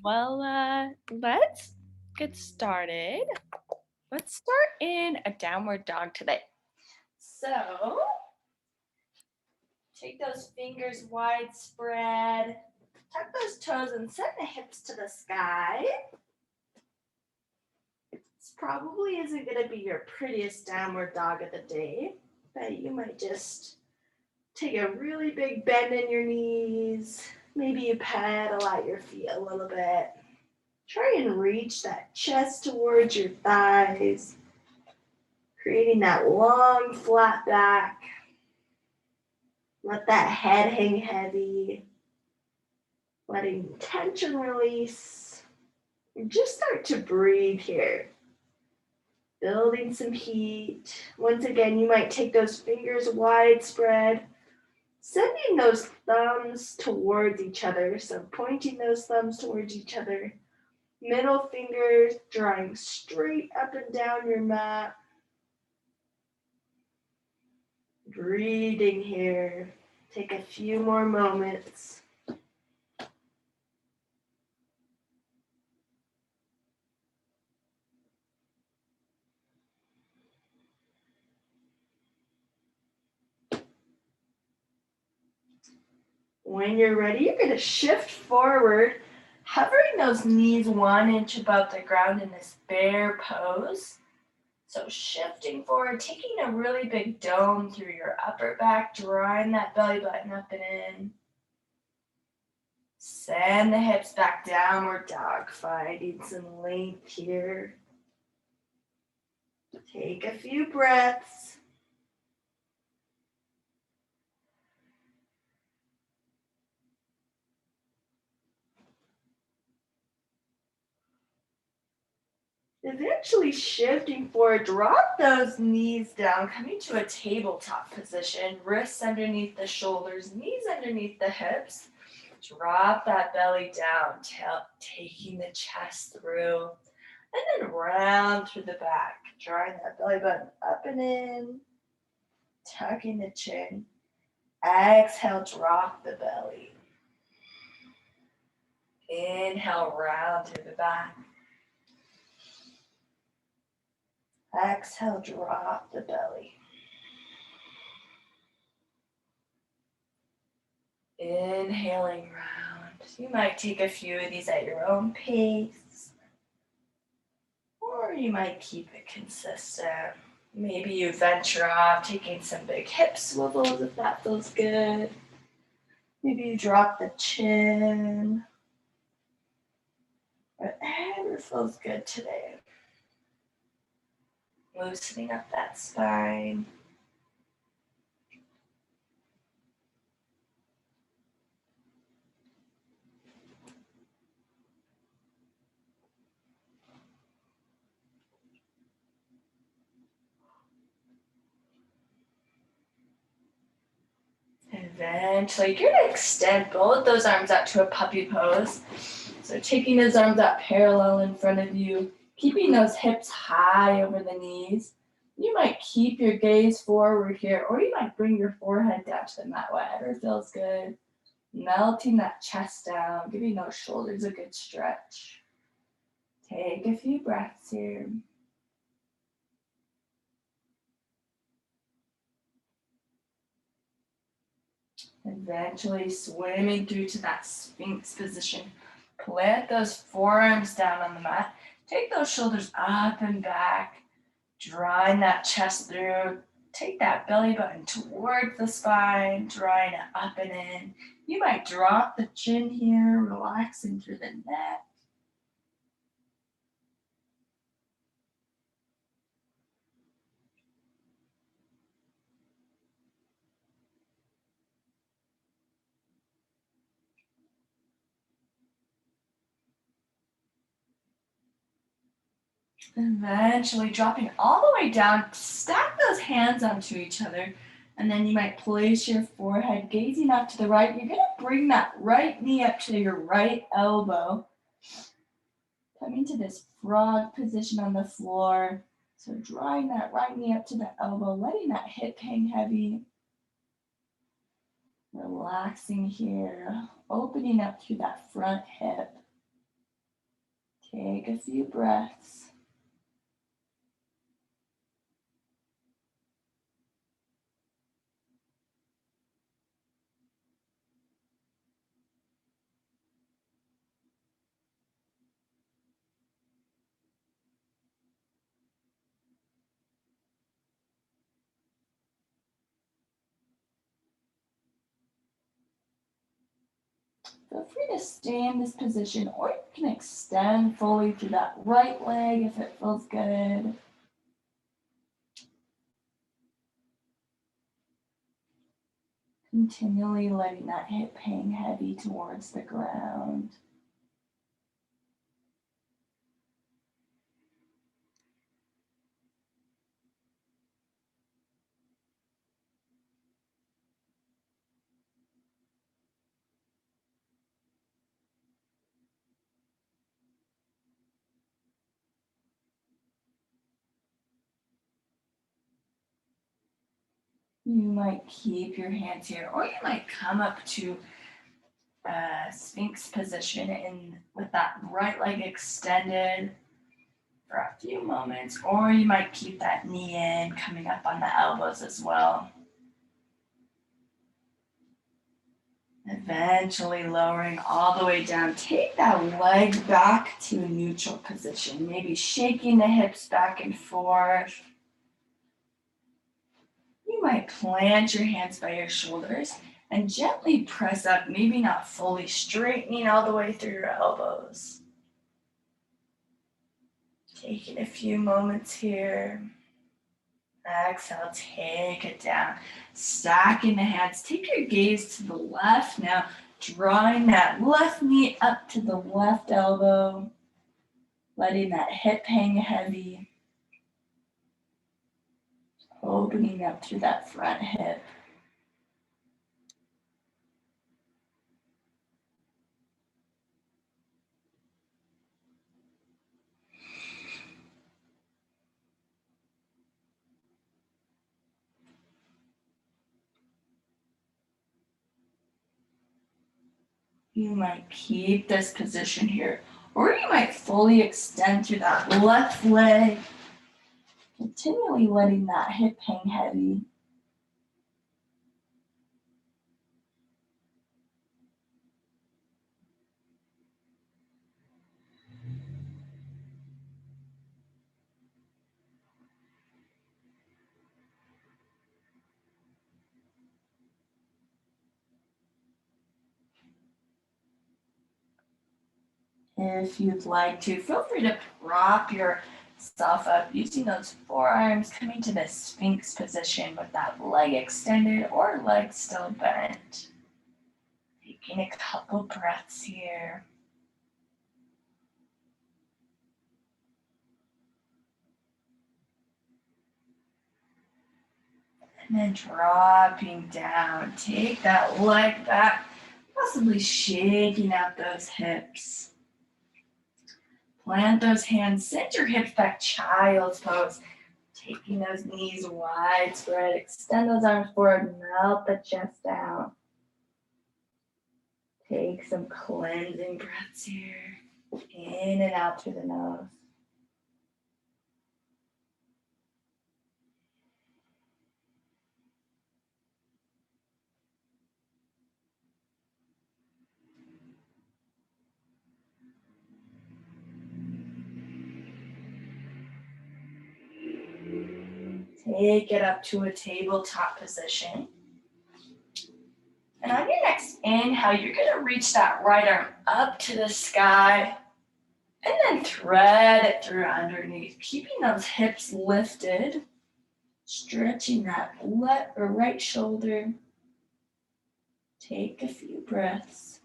Well, let's get started. Let's start in a downward dog today. So, take those fingers wide spread, tuck those toes and send the hips to the sky. This probably isn't going to be your prettiest downward dog of the day, but you might just take a really big bend in your knees. Maybe you pedal out your feet a little bit. Try and reach that chest towards your thighs, creating that long, flat back. Let that head hang heavy, letting tension release. And just start to breathe here, building some heat. Once again, you might take those fingers widespread, sending those thumbs towards each other. So pointing those thumbs towards each other. Middle fingers drawing straight up and down your mat. Breathing here. Take a few more moments. When you're ready, you're going to shift forward, hovering those knees 1 inch above the ground in this bear pose. So shifting forward, taking a really big dome through your upper back, drawing that belly button up and in. Send the hips back, downward dog, finding some length here. Take a few breaths. Eventually shifting forward, drop those knees down, coming to a tabletop position, wrists underneath the shoulders, knees underneath the hips. Drop that belly down, taking the chest through, and then round through the back, drawing that belly button up and in, tucking the chin. Exhale, drop the belly. Inhale, round through the back. Exhale, drop the belly. Inhaling round. You might take a few of these at your own pace, or you might keep it consistent. Maybe you venture off, taking some big hip swivels if that feels good. Maybe you drop the chin. Whatever feels good today. Loosening up that spine. Eventually, you're going to extend both those arms out to a puppy pose. So taking those arms out parallel in front of you, keeping those hips high over the knees. You might keep your gaze forward here, or you might bring your forehead down to the mat, whatever feels good. Melting that chest down, giving those shoulders a good stretch. Take a few breaths here. Eventually swimming through to that Sphinx position. Plant those forearms down on the mat. Take those shoulders up and back, drawing that chest through. Take that belly button towards the spine, drawing it up and in. You might drop the chin here, relaxing through the neck. Eventually dropping all the way down, stack those hands onto each other, and then you might place your forehead gazing up to the right. You're going to bring that right knee up to your right elbow, coming to this frog position on the floor. So drawing that right knee up to the elbow, letting that hip hang heavy. Relaxing here, opening up through that front hip. Take a few breaths. Feel free to stay in this position, or you can extend fully through that right leg if it feels good. Continually letting that hip hang heavy towards the ground. You might keep your hands here, or you might come up to Sphinx position with that right leg extended for a few moments, or you might keep that knee in, coming up on the elbows as well. Eventually lowering all the way down. Take that leg back to a neutral position, maybe shaking the hips back and forth. You might plant your hands by your shoulders and gently press up, maybe not fully straightening all the way through your elbows. Taking a few moments here. Exhale, take it down. Stacking the hands. Take your gaze to the left now, drawing that left knee up to the left elbow, letting that hip hang heavy, opening up through that front hip. You might keep this position here, or you might fully extend through that left leg, continually letting that hip hang heavy. If you'd like to, feel free to prop yourself up using those forearms, coming to the Sphinx position with that leg extended or leg still bent. Taking a couple breaths here. And then dropping down. Take that leg back, possibly shaking out those hips. Plant those hands, send your hips back, child's pose. Taking those knees wide spread, extend those arms forward, melt the chest down. Take some cleansing breaths here, in and out through the nose. Take it up to a tabletop position. And on your next inhale, you're gonna reach that right arm up to the sky and then thread it through underneath, keeping those hips lifted, stretching that left or right shoulder. Take a few breaths.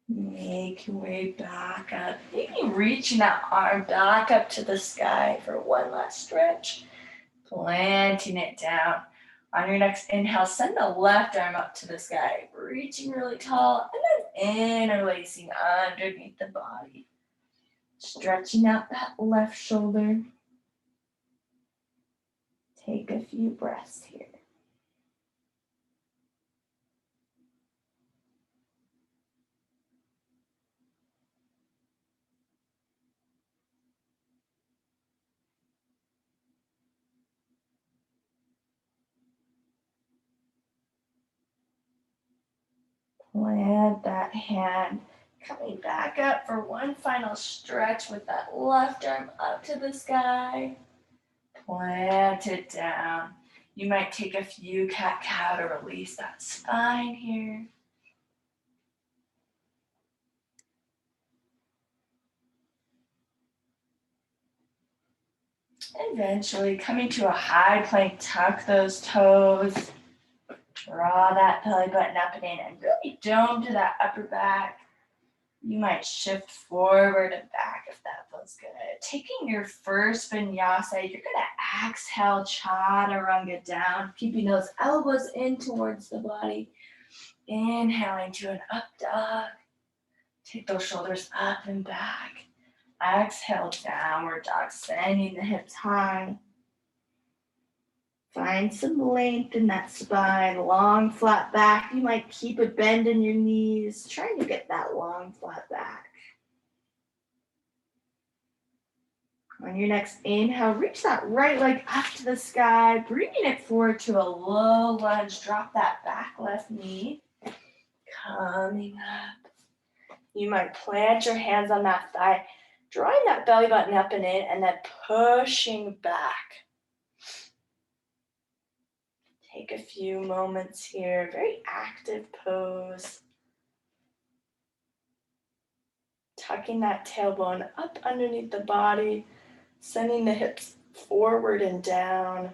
Make your way back up. Maybe reaching that arm back up to the sky for one last stretch. Planting it down. On your next inhale, send the left arm up to the sky, reaching really tall, and then interlacing underneath the body. Stretching out that left shoulder. Take a few breaths here. Plant that hand. Coming back up for one final stretch with that left arm up to the sky. Plant it down. You might take a few cat-cow to release that spine here. Eventually, coming to a high plank, tuck those toes. Draw that belly button up and in, and really dome to that upper back. You might shift forward and back if that feels good. Taking your first vinyasa, you're gonna exhale chaturanga down, keeping those elbows in towards the body. Inhaling to an up dog. Take those shoulders up and back. Exhale, downward dog, sending the hips high. Find some length in that spine, long flat back. You might keep a bend in your knees, trying to get that long flat back. On your next inhale, reach that right leg up to the sky, bringing it forward to a low lunge. Drop that back left knee. Coming up. You might plant your hands on that thigh, drawing that belly button up and in, and then pushing back. Take a few moments here, very active pose. Tucking that tailbone up underneath the body, sending the hips forward and down.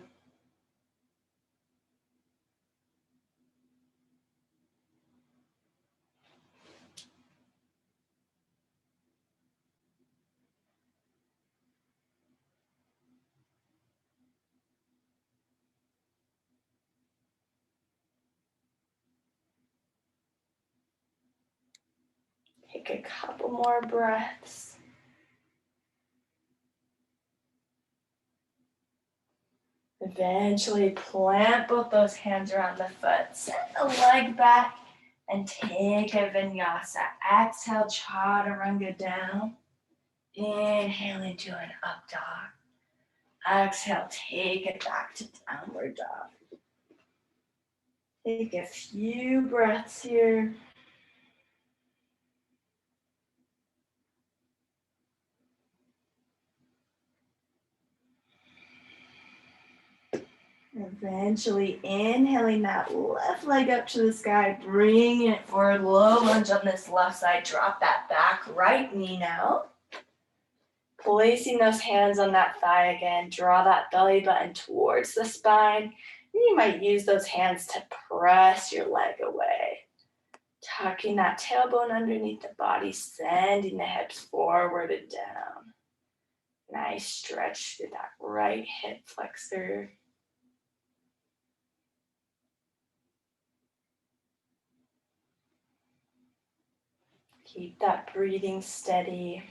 Take a couple more breaths. Eventually plant both those hands around the foot. Send the leg back and take a vinyasa. Exhale, chaturanga down. Inhale into an up dog. Exhale, take it back to downward dog. Take a few breaths here. Eventually inhaling that left leg up to the sky, bringing it forward, low lunge on this left side. Drop that back right knee now. Placing those hands on that thigh again, draw that belly button towards the spine. You might use those hands to press your leg away. Tucking that tailbone underneath the body, sending the hips forward and down. Nice stretch through that right hip flexor. Keep that breathing steady.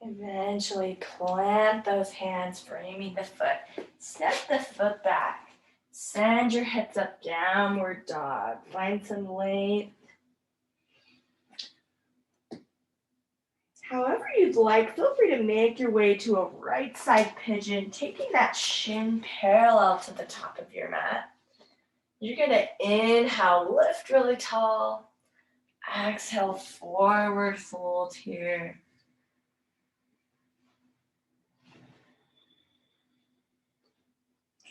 Eventually plant those hands, framing the foot. Step the foot back. Send your hips up, downward dog. Find some length. However you'd like, feel free to make your way to a right side pigeon, taking that shin parallel to the top of your mat. You're gonna inhale, lift really tall. Exhale, forward fold here.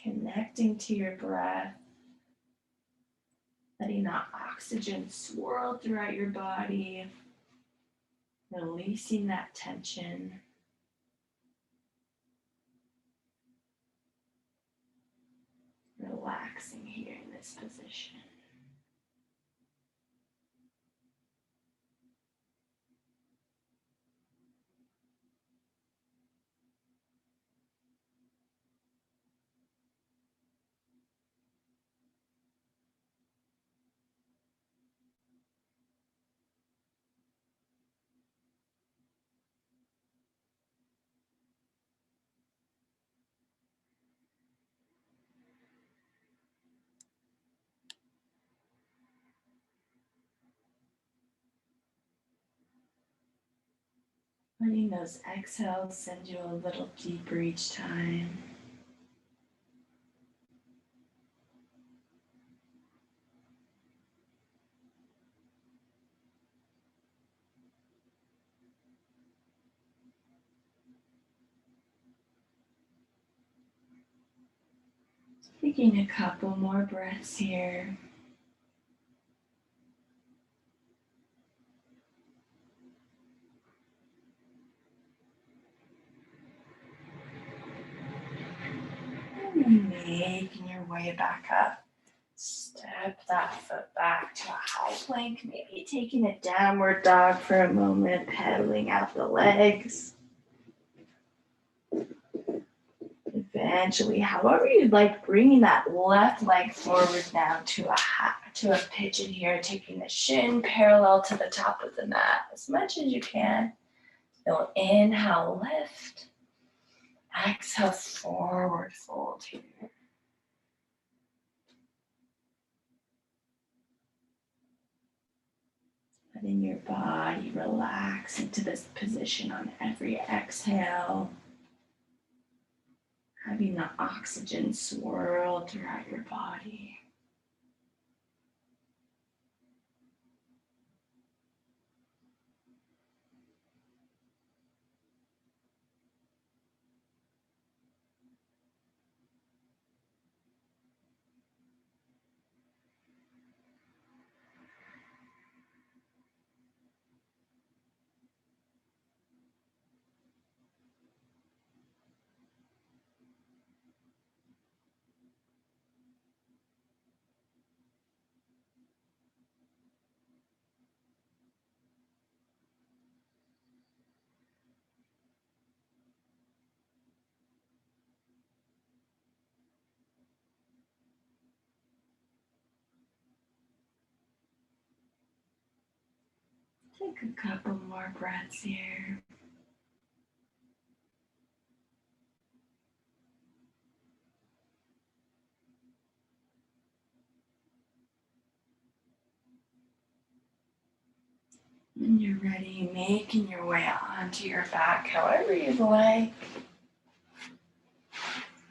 Connecting to your breath. letting that oxygen swirl throughout your body, releasing that tension. Relaxing here in this position. Letting those exhales send you a little deeper each time. Taking a couple more breaths here. And making your way back up. Step that foot back to a high plank, maybe taking a downward dog for a moment, pedaling out the legs. Eventually, however you'd like, bringing that left leg forward now to a pigeon here, taking the shin parallel to the top of the mat as much as you can. You'll inhale, lift. Exhale, forward fold here. Letting your body relax into this position on every exhale. Having the oxygen swirl throughout your body. Take a couple more breaths here. When you're ready, making your way onto your back however you'd like.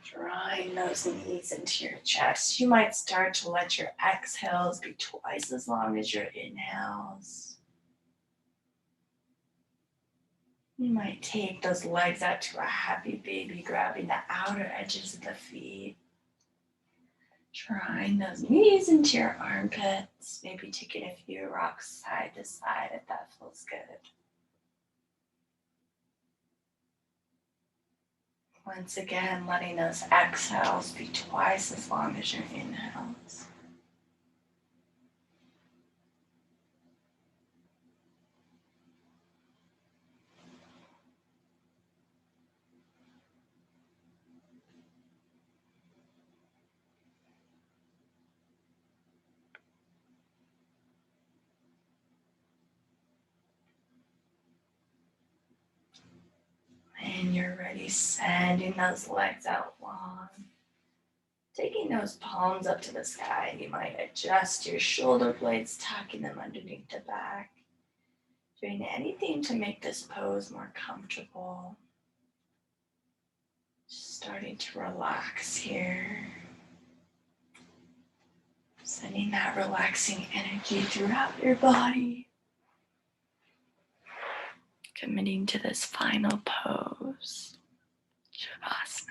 Drawing those knees into your chest. You might start to let your exhales be twice as long as your inhales. You might take those legs out to a happy baby, grabbing the outer edges of the feet. Drawing those knees into your armpits. Maybe taking a few rocks side to side if that feels good. Once again, letting those exhales be twice as long as your inhales. And you're ready, sending those legs out long. Taking those palms up to the sky, you might adjust your shoulder blades, tucking them underneath the back. Doing anything to make this pose more comfortable. Just starting to relax here. Sending that relaxing energy throughout your body. Committing to this final pose, Shavasana.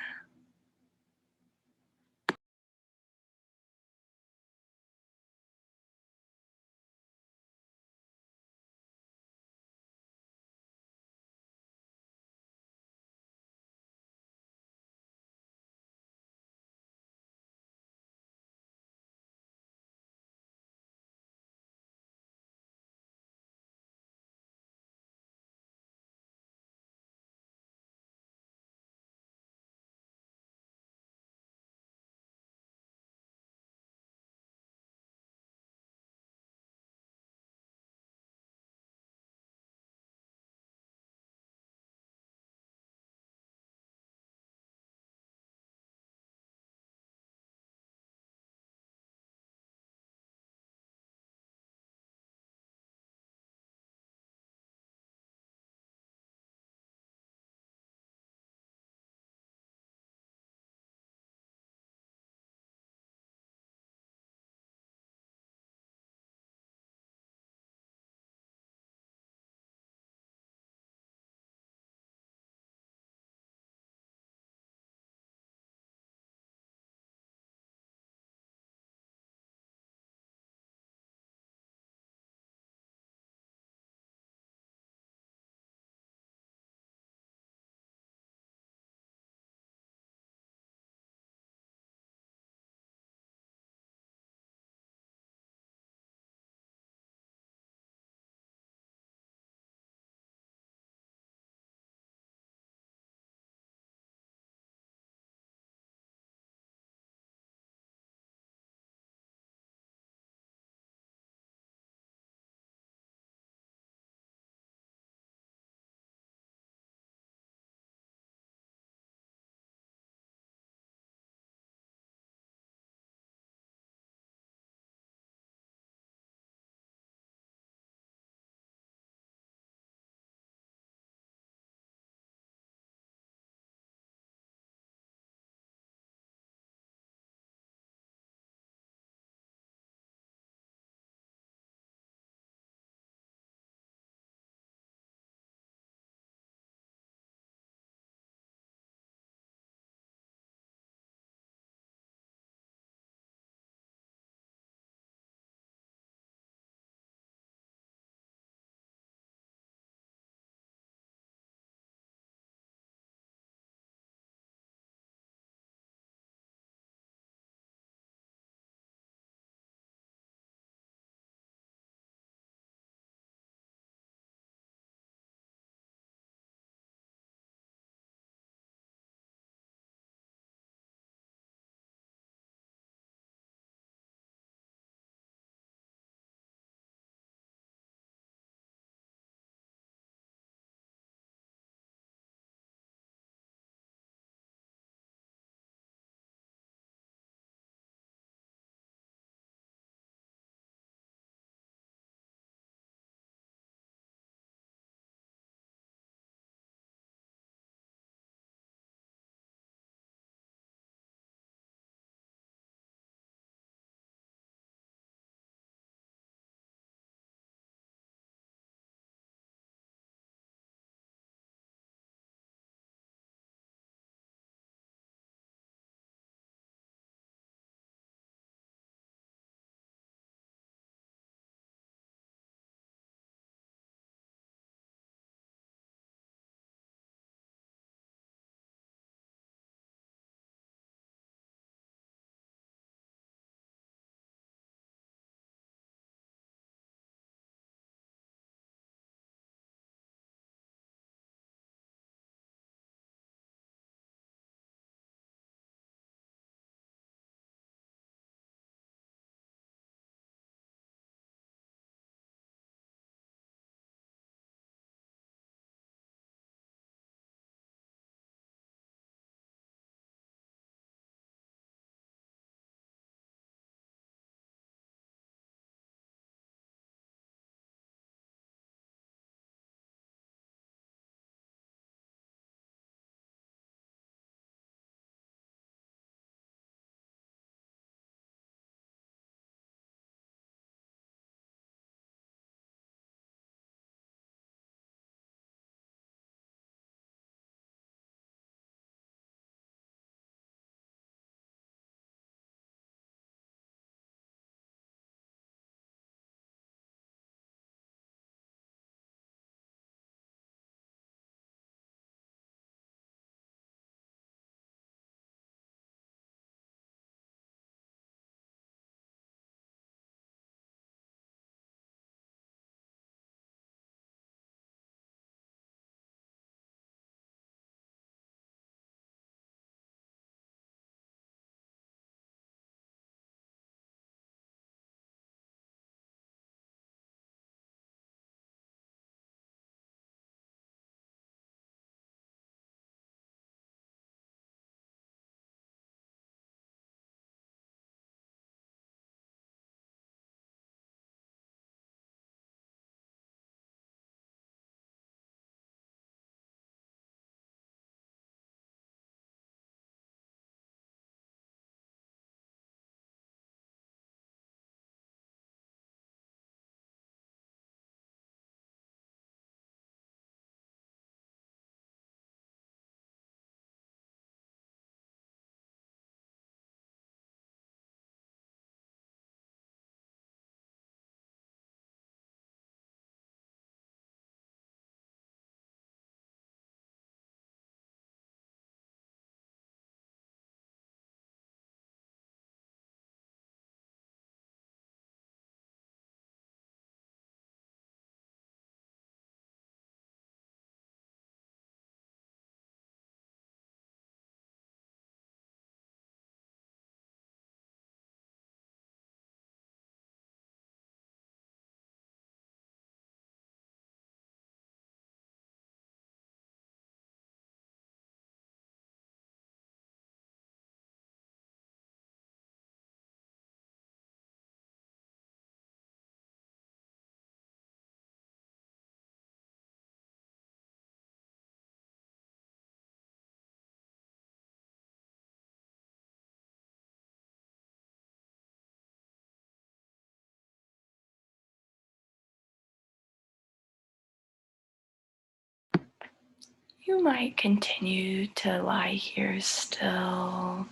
You might continue to lie here still,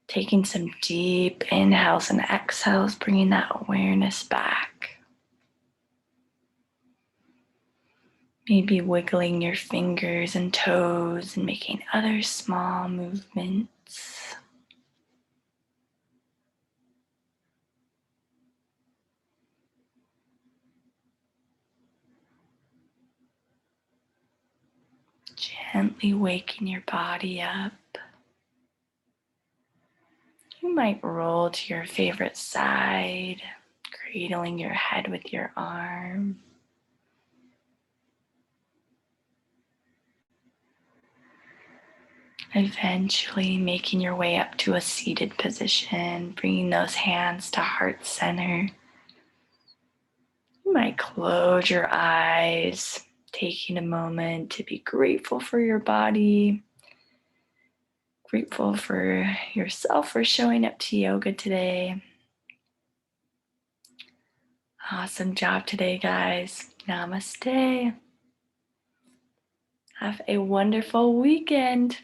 taking some deep inhales and exhales, bringing that awareness back. Maybe wiggling your fingers and toes and making other small movements. Gently waking your body up. You might roll to your favorite side, cradling your head with your arm. Eventually making your way up to a seated position, bringing those hands to heart center. You might close your eyes, taking a moment to be grateful for your body, grateful for yourself for showing up to yoga today. Awesome job today, guys. Namaste. Have a wonderful weekend.